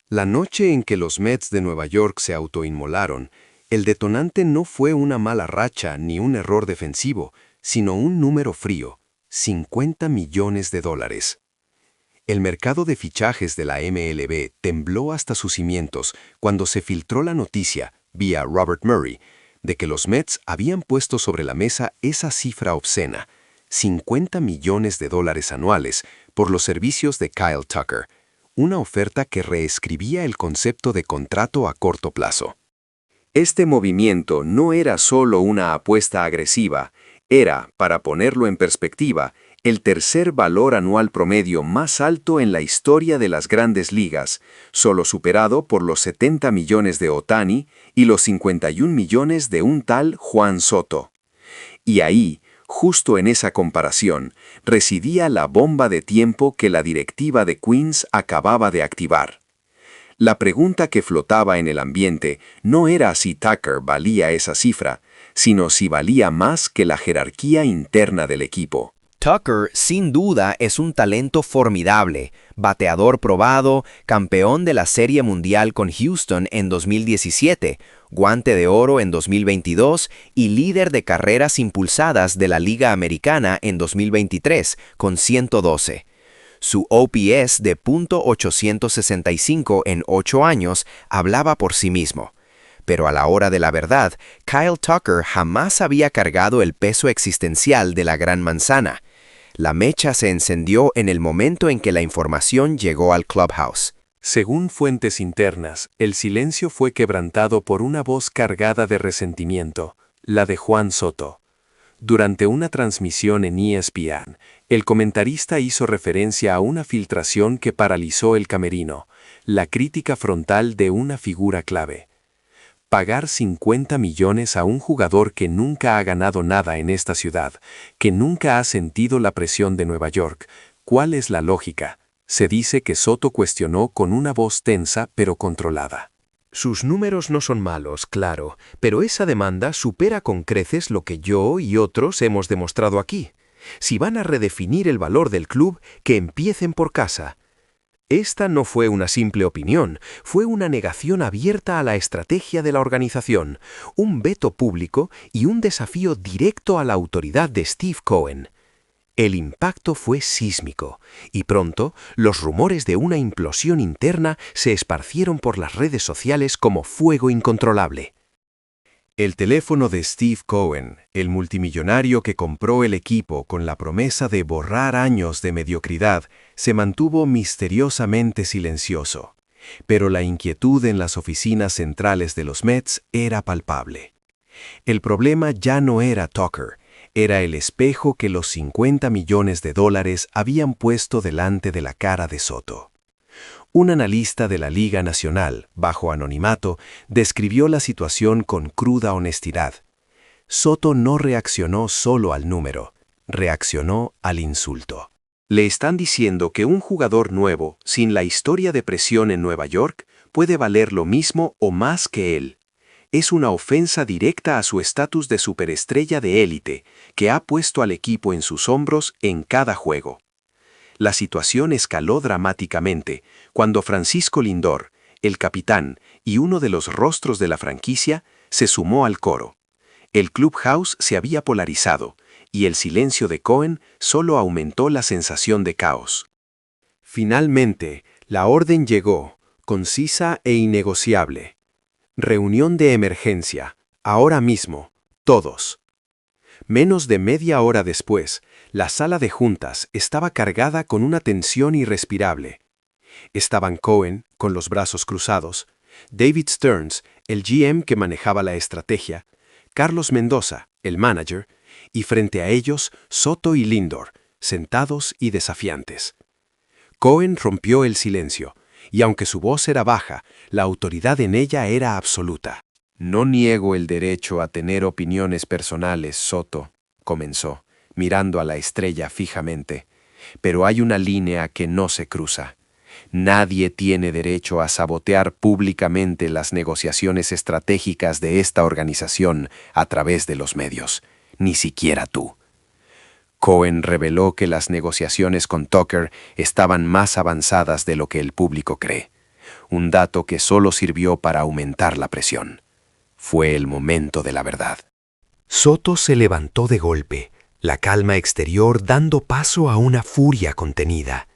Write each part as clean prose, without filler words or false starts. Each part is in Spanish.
La noche en que los Mets de Nueva York se autoinmolaron, el detonante no fue una mala racha ni un error defensivo, sino un número frío: $50 millones. El mercado de fichajes de la MLB tembló hasta sus cimientos cuando se filtró la noticia, vía Robert Murray, de que los Mets habían puesto sobre la mesa esa cifra obscena: $50 millones anuales por los servicios de Kyle Tucker, una oferta que reescribía el concepto de contrato a corto plazo. Este movimiento no era solo una apuesta agresiva, era, para ponerlo en perspectiva, el tercer valor anual promedio más alto en la historia de las grandes ligas, solo superado por los 70 millones de Ohtani y los 51 millones de un tal Juan Soto. Y ahí, justo en esa comparación, residía la bomba de tiempo que la directiva de Queens acababa de activar. La pregunta que flotaba en el ambiente no era si Tucker valía esa cifra, sino si valía más que la jerarquía interna del equipo. Tucker, sin duda, es un talento formidable, bateador probado, campeón de la Serie Mundial con Houston en 2017, guante de oro en 2022 y líder de carreras impulsadas de la Liga Americana en 2023, con 112. Su OPS de .865 en 8 años hablaba por sí mismo. Pero a la hora de la verdad, Kyle Tucker jamás había cargado el peso existencial de la Gran Manzana. La mecha se encendió en el momento en que la información llegó al clubhouse. Según fuentes internas, el silencio fue quebrantado por una voz cargada de resentimiento, la de Juan Soto. Durante una transmisión en ESPN, el comentarista hizo referencia a una filtración que paralizó el camerino, la crítica frontal de una figura clave. Pagar 50 millones a un jugador que nunca ha ganado nada en esta ciudad, que nunca ha sentido la presión de Nueva York, ¿cuál es la lógica? Se dice que Soto cuestionó con una voz tensa pero controlada. Sus números no son malos, claro, pero esa demanda supera con creces lo que yo y otros hemos demostrado aquí. Si van a redefinir el valor del club, que empiecen por casa. Esta no fue una simple opinión, fue una negación abierta a la estrategia de la organización, un veto público y un desafío directo a la autoridad de Steve Cohen. El impacto fue sísmico, y pronto los rumores de una implosión interna se esparcieron por las redes sociales como fuego incontrolable. El teléfono de Steve Cohen, el multimillonario que compró el equipo con la promesa de borrar años de mediocridad, se mantuvo misteriosamente silencioso. Pero la inquietud en las oficinas centrales de los Mets era palpable. El problema ya no era Tucker, era el espejo que los $50 millones habían puesto delante de la cara de Soto. Un analista de la Liga Nacional, bajo anonimato, describió la situación con cruda honestidad. Soto no reaccionó solo al número, reaccionó al insulto. Le están diciendo que un jugador nuevo, sin la historia de presión en Nueva York, puede valer lo mismo o más que él. Es una ofensa directa a su estatus de superestrella de élite, que ha puesto al equipo en sus hombros en cada juego. La situación escaló dramáticamente cuando Francisco Lindor, el capitán y uno de los rostros de la franquicia, se sumó al coro. El clubhouse se había polarizado y el silencio de Cohen solo aumentó la sensación de caos. Finalmente, la orden llegó, concisa e innegociable. Reunión de emergencia, ahora mismo, todos. Menos de media hora después, la sala de juntas estaba cargada con una tensión irrespirable. Estaban Cohen, con los brazos cruzados, David Stearns, el GM que manejaba la estrategia, Carlos Mendoza, el manager, y frente a ellos Soto y Lindor, sentados y desafiantes. Cohen rompió el silencio, y aunque su voz era baja, la autoridad en ella era absoluta. «No niego el derecho a tener opiniones personales, Soto», comenzó, mirando a la estrella fijamente, «pero hay una línea que no se cruza. Nadie tiene derecho a sabotear públicamente las negociaciones estratégicas de esta organización a través de los medios, ni siquiera tú». Cohen reveló que las negociaciones con Tucker estaban más avanzadas de lo que el público cree. un dato que solo sirvió para aumentar la presión. Fue el momento de la verdad. Soto se levantó de golpe, la calma exterior dando paso a una furia contenida.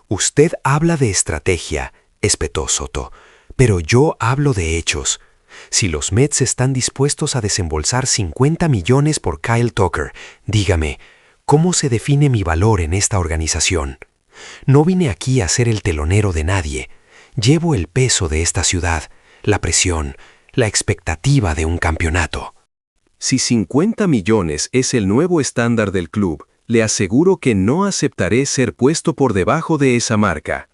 «Usted habla de estrategia», espetó Soto, «pero yo hablo de hechos. Si los Mets están dispuestos a desembolsar 50 millones por Kyle Tucker, dígame, ¿cómo se define mi valor en esta organización? No vine aquí a ser el telonero de nadie. Llevo el peso de esta ciudad, la presión, la expectativa de un campeonato». Si 50 millones es el nuevo estándar del club, le aseguro que no aceptaré ser puesto por debajo de esa marca.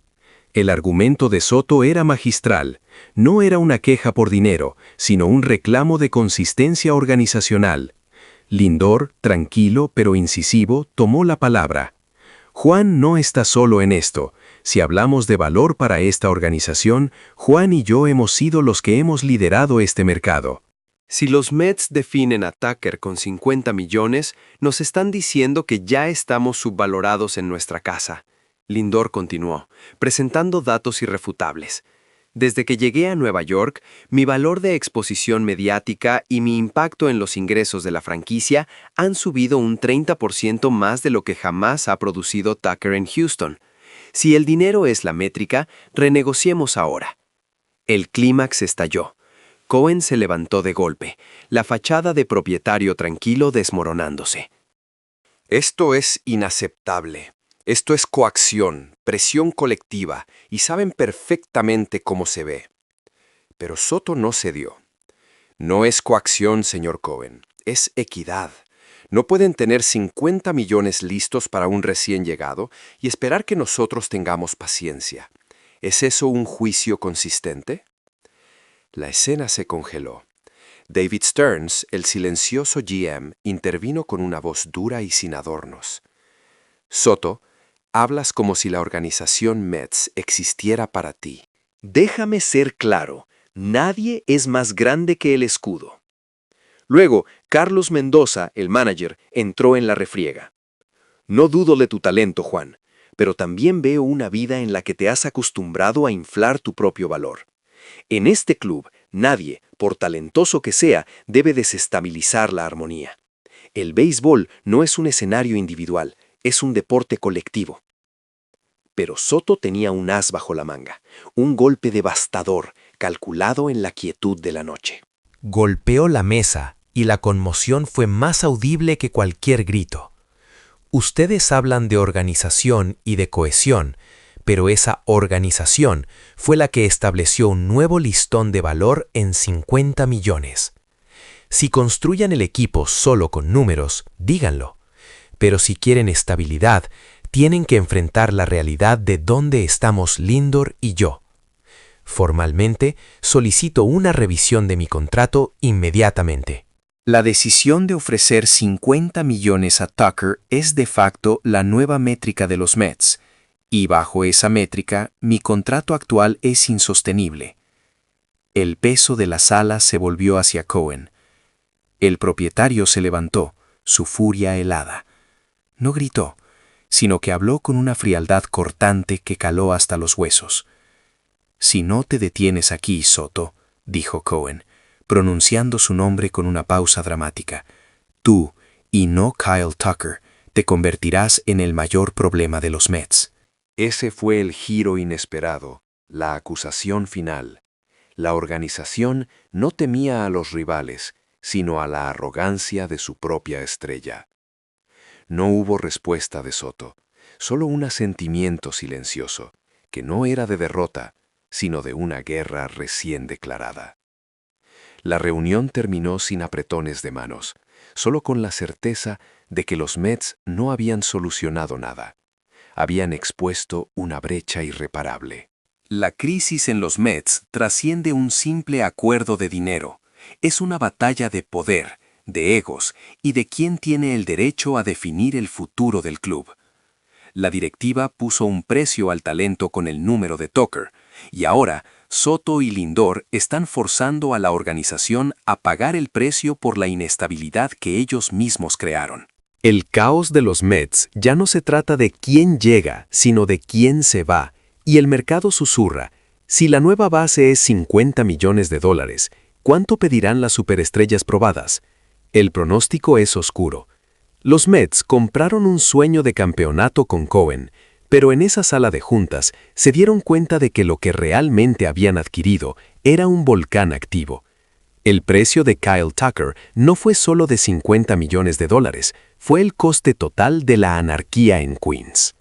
El argumento de Soto era magistral. No era una queja por dinero, sino un reclamo de consistencia organizacional. Lindor, tranquilo pero incisivo, tomó la palabra. Juan no está solo en esto. Si hablamos de valor para esta organización, Juan y yo hemos sido los que hemos liderado este mercado. Si los Mets definen a Tucker con 50 millones, nos están diciendo que ya estamos subvalorados en nuestra casa. Lindor continuó, presentando datos irrefutables. Desde que llegué a Nueva York, mi valor de exposición mediática y mi impacto en los ingresos de la franquicia han subido un 30% más de lo que jamás ha producido Tucker en Houston. Si el dinero es la métrica, renegociemos ahora. El clímax estalló. Cohen se levantó de golpe, la fachada de propietario tranquilo desmoronándose. Esto es inaceptable. Esto es coacción, presión colectiva, y saben perfectamente cómo se ve. Pero Soto no cedió. No es coacción, señor Cohen, es equidad. No pueden tener 50 millones listos para un recién llegado y esperar que nosotros tengamos paciencia. ¿Es eso un juicio consistente? La escena se congeló. David Stearns, el silencioso GM, intervino con una voz dura y sin adornos. Soto, hablas como si la organización Mets existiera para ti. Déjame ser claro, nadie es más grande que el escudo. Luego, Carlos Mendoza, el manager, entró en la refriega. No dudo de tu talento, Juan, pero también veo una vida en la que te has acostumbrado a inflar tu propio valor. En este club, nadie, por talentoso que sea, debe desestabilizar la armonía. El béisbol no es un escenario individual, es un deporte colectivo. Pero Soto tenía un as bajo la manga, un golpe devastador, calculado en la quietud de la noche. Golpeó la mesa y la conmoción fue más audible que cualquier grito. Ustedes hablan de organización y de cohesión, pero esa organización fue la que estableció un nuevo listón de valor en 50 millones. Si construyan el equipo solo con números, díganlo. Pero si quieren estabilidad, tienen que enfrentar la realidad de dónde estamos Lindor y yo. Formalmente, solicito una revisión de mi contrato inmediatamente. La decisión de ofrecer 50 millones a Tucker es de facto la nueva métrica de los Mets, y bajo esa métrica, mi contrato actual es insostenible. El peso de la sala se volvió hacia Cohen. El propietario se levantó, su furia helada. No gritó, sino que habló con una frialdad cortante que caló hasta los huesos. «Si no te detienes aquí, Soto», dijo Cohen, pronunciando su nombre con una pausa dramática, «tú, y no Kyle Tucker, te convertirás en el mayor problema de los Mets». Ese fue el giro inesperado, la acusación final. La organización no temía a los rivales, sino a la arrogancia de su propia estrella. No hubo respuesta de Soto, solo un asentimiento silencioso, que no era de derrota, sino de una guerra recién declarada. La reunión terminó sin apretones de manos, solo con la certeza de que los Mets no habían solucionado nada. Habían expuesto una brecha irreparable. La crisis en los Mets trasciende un simple acuerdo de dinero. Es una batalla de poder, de egos y de quién tiene el derecho a definir el futuro del club. La directiva puso un precio al talento con el número de Tucker, y ahora Soto y Lindor están forzando a la organización a pagar el precio por la inestabilidad que ellos mismos crearon. El caos de los Mets ya no se trata de quién llega, sino de quién se va, y el mercado susurra, Si la nueva base es $50 millones, ¿cuánto pedirán las superestrellas probadas? El pronóstico es oscuro. Los Mets compraron un sueño de campeonato con Cohen, pero en esa sala de juntas se dieron cuenta de que lo que realmente habían adquirido era un volcán activo. El precio de Kyle Tucker no fue solo de $50 millones, fue el coste total de la anarquía en Queens.